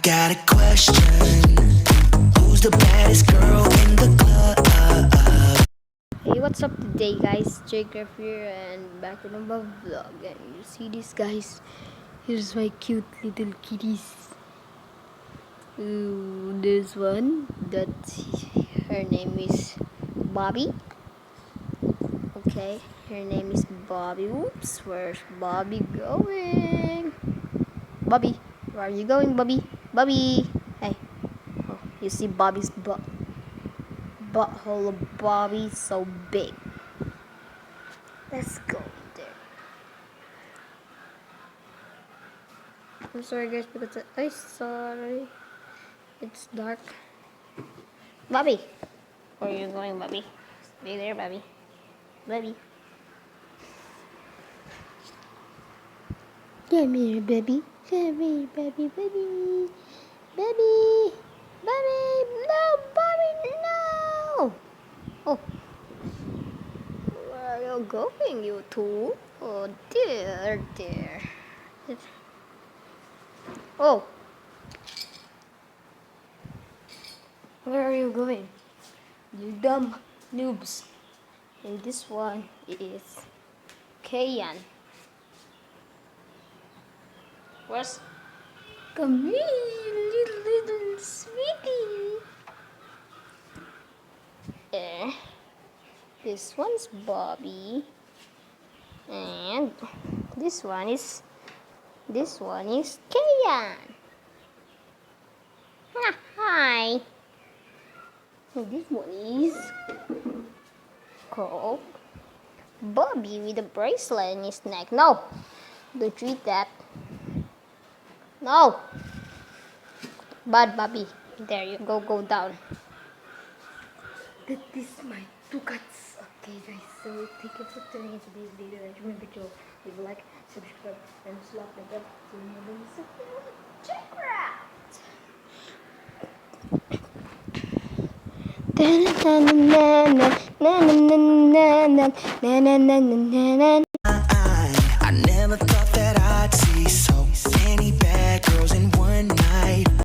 got a question. Who's the baddest girl in the club? Hey, what's up today, guys? Jacob here and back in my vlog. And you see this, guys? Here's my cute little kitties. Ooh, there's one that her name is Bobby. Okay, her name is Bobby. Oops, where's Bobby going? Bobby, where are you going, Bobby? Bobby, hey. Oh, you see Bobby's butthole of Bobby so big. Let's go there. I'm sorry, guys, because I'm sorry. It's dark. Bobby, where are you going, Bobby? Stay there, Bobby. Bobby. Come here, baby. Come here, baby, baby. Baby. Bobby. No, Bobby, no. Oh. Where are you going, you two? Oh, dear, dear. Oh. Where are you going? You dumb noobs. And this one is Kayan. Where's... Come here, little sweetie. This one's Bobby. And this one is Kayan. Hi. And this one is called Bobby with a bracelet in his neck. No, don't treat that. No. Bad Bobby. There you go, go down. That is my two cats. Okay, guys, so thank you for tuning into this video. And remember to leave a like, subscribe, and slap the bell so you never miss a video. Check it out. Na na na na na na na na na na na na na na.